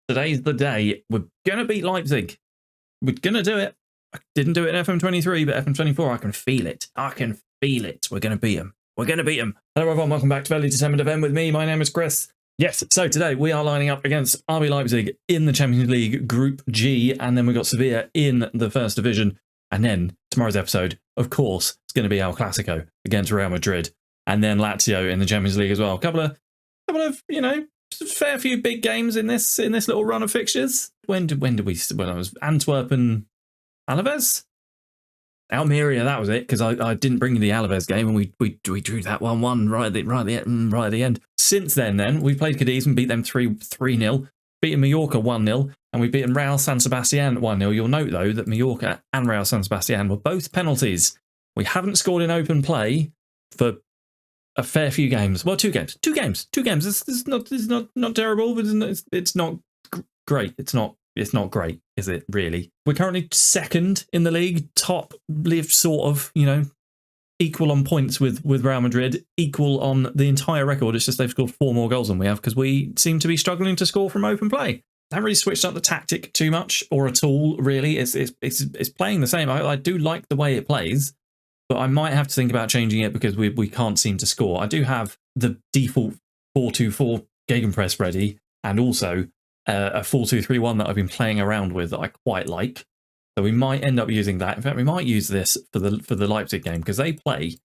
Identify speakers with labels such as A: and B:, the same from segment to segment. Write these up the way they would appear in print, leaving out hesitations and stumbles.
A: Today's the day. We're going to beat Leipzig. We're going to do it. I didn't do it in FM23, but FM24, I can feel it. I can feel it. We're going to beat them. We're going to beat them. Hello, everyone. Welcome back to FairlyDeterminedFM with me. My name is Chris. Yes, so today we are lining up against RB Leipzig in the Champions League Group G, and then we've got Sevilla in the First Division. And then tomorrow's episode, of course, is going to be El Clasico against Real Madrid, and then Lazio in the Champions League as well. A couple of, you know, fair few big games in this little run of fixtures. When I was Antwerp and Alaves? Almeria, that was it, because I didn't bring you the Alaves game, and we drew that 1-1 right at the end. Since then we've played Cadiz and beat them 3-0, beaten Mallorca 1-0, and we've beaten Real San Sebastian 1-0. You'll note though that Mallorca and Real San Sebastian were both penalties. We haven't scored in open play for a fair few games. Well, two games. It's not terrible, but it's not great. It's not great, is it, really? We're currently second in the league, top, sort of, you know, equal on points with Real Madrid, equal on the entire record. It's just they've scored 4 more goals than we have because we seem to be struggling to score from open play. I haven't really switched up the tactic too much or at all, really. It's playing the same. I do like the way it plays, but I might have to think about changing it because we can't seem to score. I do have the default 4-2-4 gegenpress ready, and also a 4-2-3-1 that I've been playing around with that I quite like. So we might end up using that. In fact, we might use this for the Leipzig game because they play.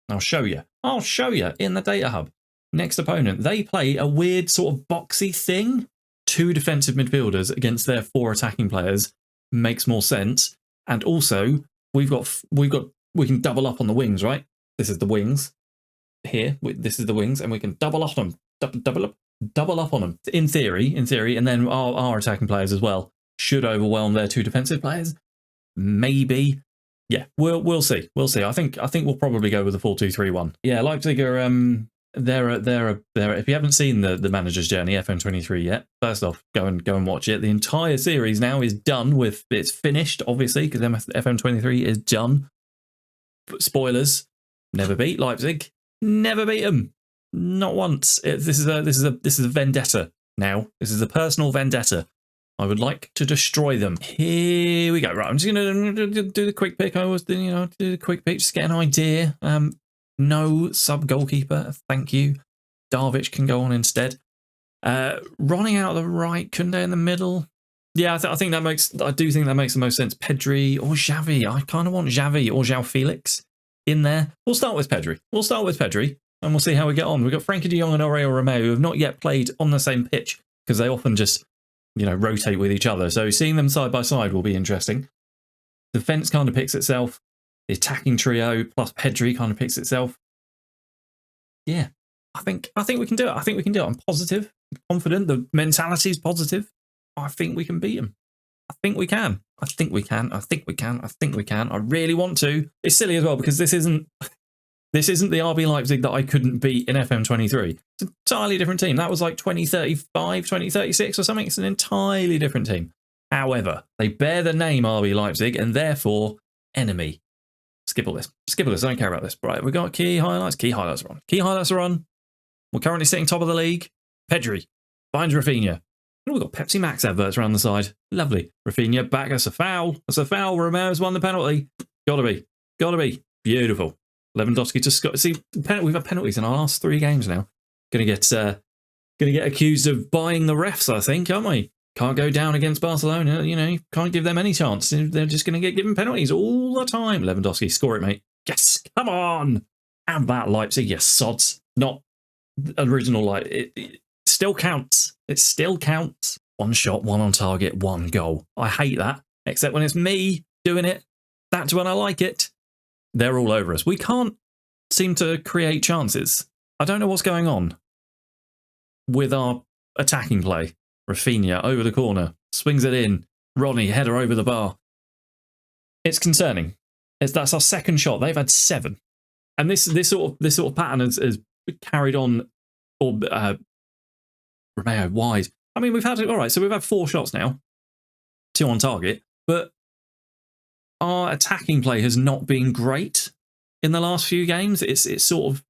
A: I'll show you in the data hub. Next opponent, they play a weird sort of boxy thing. 2 defensive midfielders against their 4 attacking players makes more sense. And also we can double up on the wings, right? This is the wings here. This is the wings, and we can double up on them. Double up on them. In theory, and then our attacking players as well should overwhelm their 2 defensive players. Maybe, yeah. We'll see. I think we'll probably go with the 4-2-3-1. Yeah, Leipzig are they're if you haven't seen the manager's journey FM23 yet, first off, go and watch it. The entire series now is done with. It's finished, obviously, because FM23 is done. Spoilers: never beat Leipzig. Never beat them. Not once. This is a vendetta now. This is a personal vendetta. I would like to destroy them. Here we go. Right, I'm just going to do the quick pick. I always do, you know, do the quick pick, just get an idea. No sub-goalkeeper, thank you. Darvic can go on instead. Ronnie out of the right, Koundé in the middle. Yeah, I do think that makes the most sense. Pedri or Xavi. I kind of want Xavi or João Felix in there. We'll start with Pedri. And we'll see how we get on. We've got Frankie de Jong and Aurelio Romeo, who have not yet played on the same pitch because they often just, you know, rotate with each other. So seeing them side by side will be interesting. The defense kind of picks itself. The attacking trio plus Pedri kind of picks itself. Yeah, I think we can do it. I'm positive, I'm confident. The mentality is positive. I think we can beat them. I think we can. I really want to. It's silly as well because this isn't the RB Leipzig that I couldn't beat in FM23. It's an entirely different team. That was like 2035, 2036 or something. It's an entirely different team. However, they bear the name RB Leipzig and therefore enemy. Skip all this. I don't care about this. Right, we've got key highlights. Key highlights are on. We're currently sitting top of the league. Pedri finds Rafinha. Oh, we've got Pepsi Max adverts around the side. Lovely. Rafinha back. That's a foul. Romero's won the penalty. Gotta be. Beautiful. Lewandowski to Scott. See, we've had penalties in our last 3 games now. Gonna get accused of buying the refs, I think, aren't we? Can't go down against Barcelona. You know, can't give them any chance. They're just gonna get given penalties all the time. Lewandowski, score it, mate. Yes, come on. And that Leipzig, you sods. Not original. Like it still counts. It still counts. 1 shot, 1 on target, 1 goal. I hate that. Except when it's me doing it. That's when I like it. They're all over us. We can't seem to create chances. I don't know what's going on with our attacking play. Rafinha over the corner, swings it in. Ronnie, header over the bar. It's concerning. That's our 2nd shot. They've had 7. And this sort of pattern has carried on. Or Romeo wide. I mean, we've had 4 shots now. 2 on target. But our attacking play has not been great in the last few games. It's sort of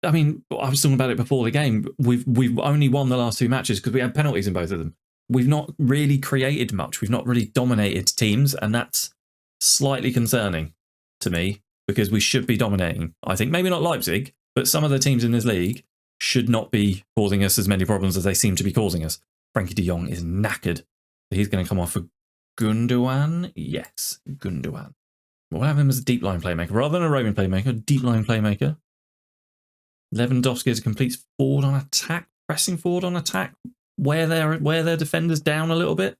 A: I mean, I was talking about it before the game. We've only won the last 2 matches because we had penalties in both of them. We've not really created much. We've not really dominated teams, and that's slightly concerning to me because we should be dominating. I think maybe not Leipzig, but some of the teams in this league should not be causing us as many problems as they seem to be causing us. Frankie de Jong is knackered. He's going to come off for Gundogan. Yes, Gundogan. We'll have him as a deep line playmaker rather than a roving playmaker. Deep line playmaker. Lewandowski is a complete forward on attack, pressing forward on attack, where their defenders down a little bit.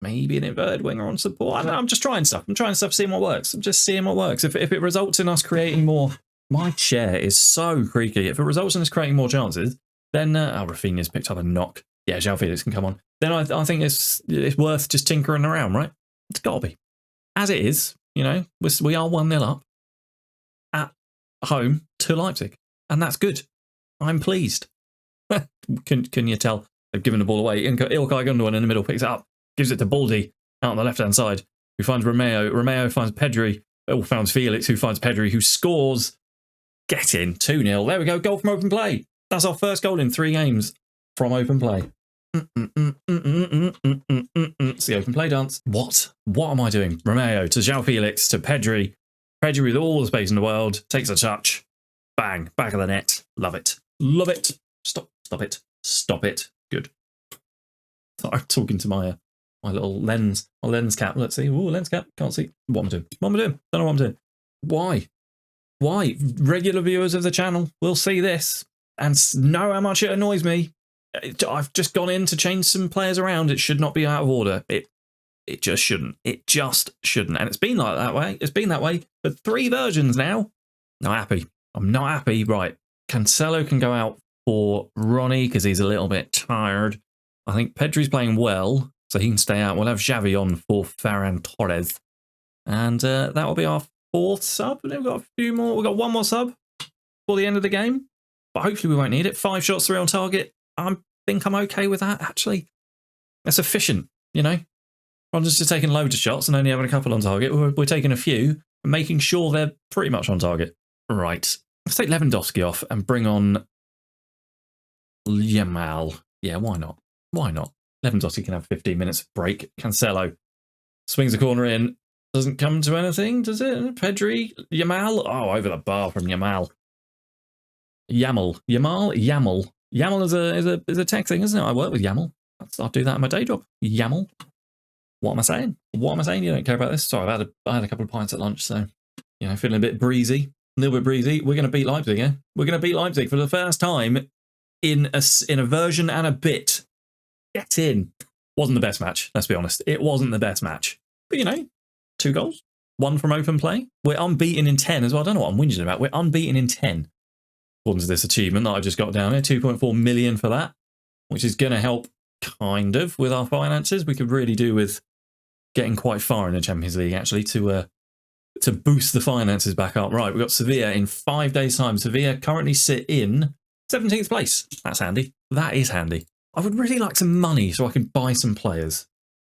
A: Maybe an inverted winger on support. I don't know, I'm just trying stuff. I'm trying stuff, seeing what works. I'm just seeing what works. If it results in us creating more, my chair is so creaky. If it results in us creating more chances, then Rafinha's picked up a knock. Yeah, João Felix can come on. Then I think it's worth just tinkering around, right? It's got to be. As it is, you know, we are 1-0 up at home to Leipzig. And that's good. I'm pleased. Can you tell? They've given the ball away. Ilkay Gundogan in the middle picks it up. Gives it to Baldy out on the left-hand side, who finds Romeo. Romeo finds Pedri. Oh, finds Felix, who finds Pedri, who scores. Get in. 2-0. There we go. Goal from open play. That's our first goal in 3 games from open play. It's the open play dance. What am I doing? Romeo to João Felix to Pedri. Pedri with all the space in the world. Takes a touch. Bang. Back of the net. Love it. Love it. Stop it. Stop it. Good. I'm talking to my little lens cap. Let's see. Ooh, lens cap. Can't see. What am I doing? Don't know what I'm doing. Why? Regular viewers of the channel will see this and know how much it annoys me. I've just gone in to change some players around. It should not be out of order. It just shouldn't. It just shouldn't. And it's been like that way. It's been that way for 3 versions now. Not happy. I'm not happy. Right. Cancelo can go out for Ronnie because he's a little bit tired. I think Pedri's playing well, so he can stay out. We'll have Xavi on for Ferran Torres. And that will be our 4th sub. We've got a few more. We've got 1 more sub for the end of the game. But hopefully we won't need it. 5 shots, 3 on target. I think I'm okay with that, actually. That's efficient, you know. Rather than just taking loads of shots and only having a couple on target, we're taking a few and making sure they're pretty much on target. Right. Let's take Lewandowski off and bring on Yamal. Yeah, why not? Why not? Lewandowski can have 15 minutes of break. Cancelo swings the corner in. Doesn't come to anything, does it? Pedri, Yamal. Oh, over the bar from Yamal. Yamal. Yamal is a tech thing, isn't it? I work with Yamal. I'll do that in my day job. Yamal. What am I saying? What am I saying? You don't care about this? Sorry, I had a couple of pints at lunch, so, you know, feeling a bit breezy. A little bit breezy. We're going to beat Leipzig, yeah? We're going to beat Leipzig for the first time in a version and a bit. Get in. Wasn't the best match, let's be honest. It wasn't the best match. But, you know, 2 goals. 1 from open play. We're unbeaten in 10 as well. I don't know what I'm whinging about. We're unbeaten in 10. According to this achievement that I just got down here. 2.4 million for that, which is going to help kind of with our finances. We could really do with getting quite far in the Champions League, actually, to boost the finances back up. Right, we've got Sevilla in 5 days' time. Sevilla currently sit in 17th place. That's handy. That is handy. I would really like some money so I can buy some players.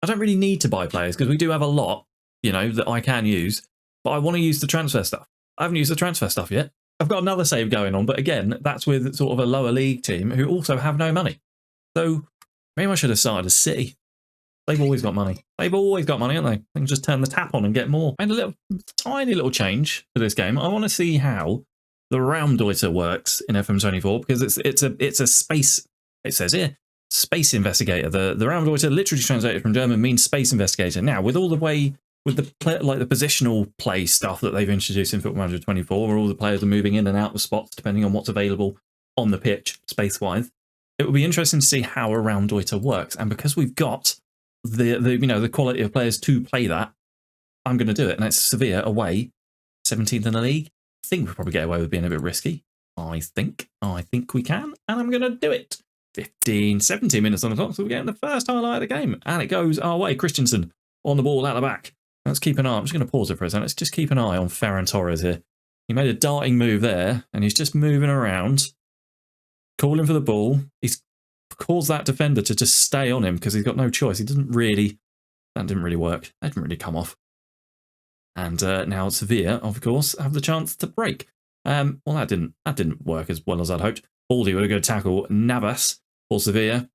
A: I don't really need to buy players because we do have a lot, you know, that I can use. But I want to use the transfer stuff. I haven't used the transfer stuff yet. I've got another save going on, but again, that's with sort of a lower league team who also have no money. So maybe I should have started a City. They've always got money. They've always got money, haven't they? They can just turn the tap on and get more. And a tiny little change to this game. I want to see how the Raumdeuter works in FM24 because it's a space. It says here space investigator. The Raumdeuter, literally translated from German, means space investigator. Now, with all the way with the positional play stuff that they've introduced in Football Manager 24, where all the players are moving in and out of spots depending on what's available on the pitch space-wise, it will be interesting to see how a Raumdeuter works. And because we've got the quality of players to play that, I'm going to do it. And it's Sevilla away, 17th in the league. I think we'll probably get away with being a bit risky. I think we can, and I'm going to do it. 17 minutes on the clock, so we're getting the first highlight of the game, and it goes our way. Christensen on the ball out the back. Let's keep an eye. I'm just going to pause it for a second. Let's just keep an eye on Ferran Torres here. He made a darting move there, and he's just moving around, calling for the ball. He's caused that defender to just stay on him because he's got no choice. That didn't really work. That didn't really come off. And now Sevilla, of course, have the chance to break. Well, that didn't work as well as I'd hoped. Baldy with a good tackle. Navas for Sevilla.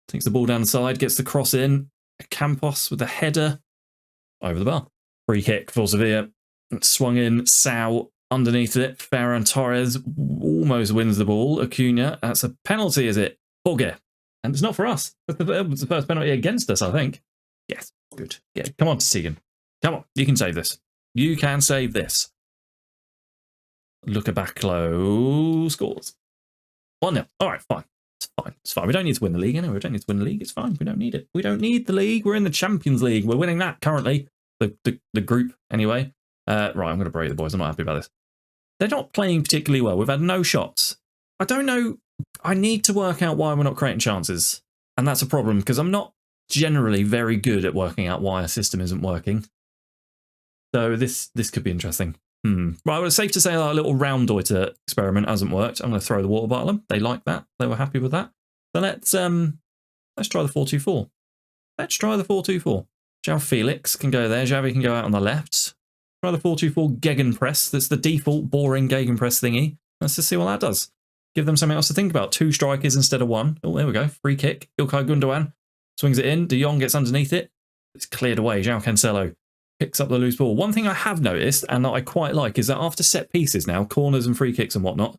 A: Takes the ball down the side, gets the cross in. Campos with the header over the bar. Free kick for Sevilla. Swung in. Sao underneath it. Ferran Torres almost wins the ball. Acuna. That's a penalty, is it? Jorge. And it's not for us. It was the first penalty against us, I think. Yes. Good. Yeah. Come on, Tegan. Come on. You can save this. You can save this. Look back close. Scores. 1-0. All right, fine. It's fine. It's fine. We don't need to win the league anyway. We don't need to win the league. It's fine. We don't need it. We don't need the league. We're in the Champions League. We're winning that currently. The group, anyway. Right, I'm going to break the boys. I'm not happy about this. They're not playing particularly well. We've had no shots. I don't know. I need to work out why we're not creating chances. And that's a problem because I'm not generally very good at working out why a system isn't working. So this could be interesting. Right, well, it's safe to say our little Raumdeuter experiment hasn't worked. I'm going to throw the water bottle at them. They like that. They were happy with that. So let's try the 4-2-4. Let's try the 4-2-4. João Felix can go there. Xavi can go out on the left. Try the 4-2-4 Gegenpress. That's the default boring Gegenpress thingy. Let's just see what that does. Give them something else to think about. 2 strikers instead of 1. Oh, there we go. Free kick. Ilkay Gundogan swings it in. De Jong gets underneath it. It's cleared away. João Cancelo picks up the loose ball. One thing I have noticed, and that I quite like, is that after set pieces now, corners and free kicks and whatnot,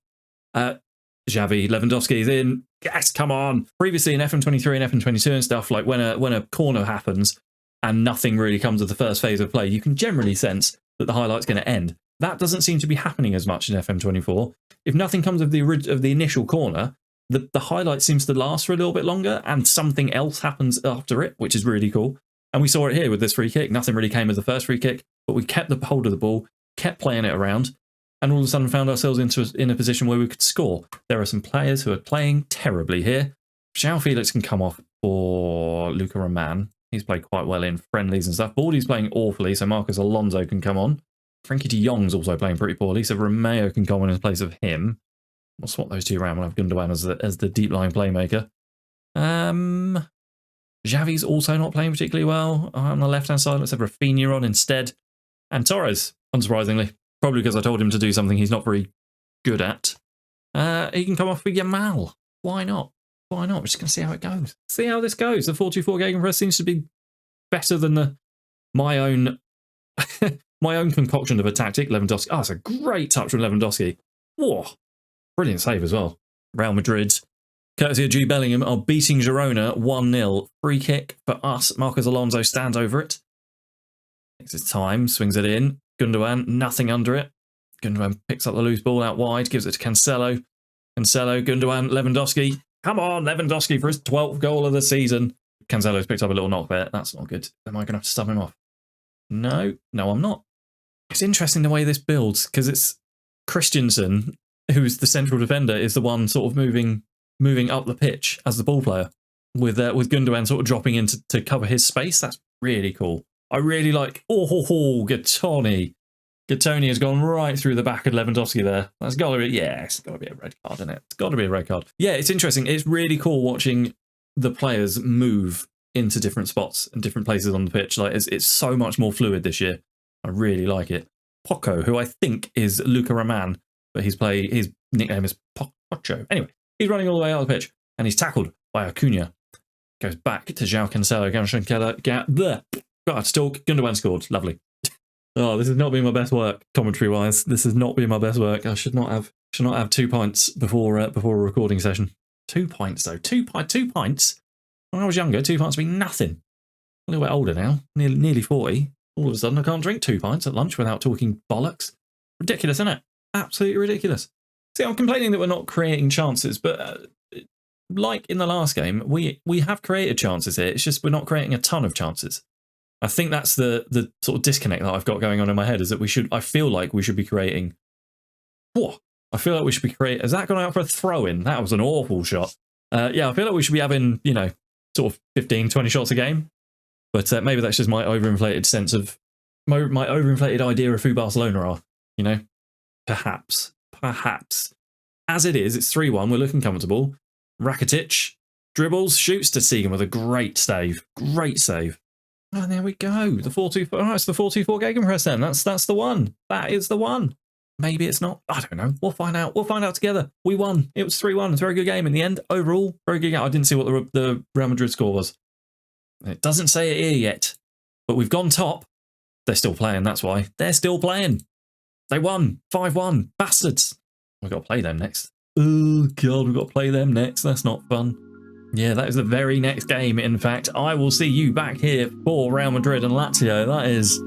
A: Xavi, Lewandowski is in. Yes, come on. Previously in FM23 and FM22 and stuff, like when a corner happens and nothing really comes of the first phase of play, you can generally sense that the highlight's going to end. That doesn't seem to be happening as much in FM24. If nothing comes of the initial corner, the highlight seems to last for a little bit longer and something else happens after it, which is really cool. And we saw it here with this free kick. Nothing really came of the first free kick, but we kept the hold of the ball, kept playing it around, and all of a sudden found ourselves in a position where we could score. There are some players who are playing terribly here. João Felix can come off for Luka Roman. He's played quite well in friendlies and stuff. Baldy's playing awfully, so Marcos Alonso can come on. Frankie de Jong's also playing pretty poorly, so Romeo can come on in place of him. We'll swap those two around. We'll have Gundogan as the deep line playmaker. Xavi's also not playing particularly well. On the left-hand side, let's have Rafinha on instead. And Torres, unsurprisingly. Probably because I told him to do something he's not very good at. He can come off with Yamal. Why not? Why not? We're just going to see how it goes. See how this goes. The 4-2-4 Gegenpress seems to be better than my own concoction of a tactic. Lewandowski. Oh, it's a great touch from Lewandowski. Whoa. Brilliant save as well. Real Madrid, courtesy of Jude Bellingham, are beating Girona 1-0. Free kick for us. Marcos Alonso stands over it. Takes his time, swings it in. Gundogan, nothing under it. Gundogan picks up the loose ball out wide, gives it to Cancelo. Cancelo, Gundogan, Lewandowski. Come on, Lewandowski for his 12th goal of the season. Cancelo's picked up a little knock there. That's not good. Am I going to have to stub him off? No, I'm not. It's interesting the way this builds, because it's Christensen, who's the central defender, is the one sort of moving up the pitch as the ball player, with Gundogan sort of dropping in to cover his space. That's really cool. I really like. Gattoni. Gattoni has gone right through the back of Lewandowski there. That's got to be, yeah, it's got to be a red card, isn't it? It's got to be a red card. Yeah, it's interesting. It's really cool watching the players move into different spots and different places on the pitch. Like it's so much more fluid this year. I really like it. Poco, who I think is Luka Roman, but his nickname is Pocho. Anyway, he's running all the way out of the pitch and he's tackled by Acuna. Goes back to João Cancelo. God, still Gundogan scored. Lovely. Oh, this has not been my best work, commentary-wise. This has not been my best work. I should not have 2 pints before a recording session. 2 pints though. 2 pints. When I was younger, 2 pints would be nothing. A little bit older now, nearly 40. All of a sudden, I can't drink 2 pints at lunch without talking bollocks. Ridiculous, isn't it? Absolutely ridiculous. See, I'm complaining that we're not creating chances, but like in the last game, we have created chances here. It's just we're not creating a ton of chances. I think that's the sort of disconnect that I've got going on in my head, is that I feel like we should be creating. Whoa! I feel like we should be creating. Has that gone out for a throw-in? That was an awful shot. Yeah, I feel like we should be having, sort of 15, 20 shots a game. But maybe that's just my overinflated sense of my overinflated idea of who Barcelona are. Perhaps. As it is, it's 3-1. We're looking comfortable. Rakitic dribbles, shoots to Tegan with a great save. Great save. Oh, there we go. The 4-2-4. Oh, it's the 4-2-4 Gegenpress then. That's the one. That is the one. Maybe it's not. I don't know. We'll find out. We'll find out together. We won. It was 3-1. It's a very good game in the end. Overall, very good game. I didn't see what the Real Madrid score was. It doesn't say it here yet, but we've gone top. They're still playing, that's why. They're still playing. They won. 5-1. Bastards. We've got to play them next. Oh, God, we've got to play them next. That's not fun. Yeah, that is the very next game, in fact. I will see you back here for Real Madrid and Lazio. That is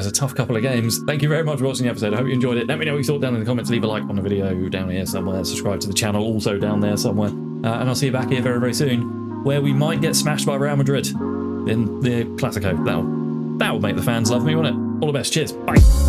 A: a tough couple of games. Thank you very much for watching the episode. I hope you enjoyed it. Let me know what you thought down in the comments. Leave a like on the video down here somewhere. Subscribe to the channel also down there somewhere. And I'll see you back here very, very soon, where we might get smashed by Real Madrid in the Classico. That'll make the fans love me, won't it? All the best. Cheers. Bye.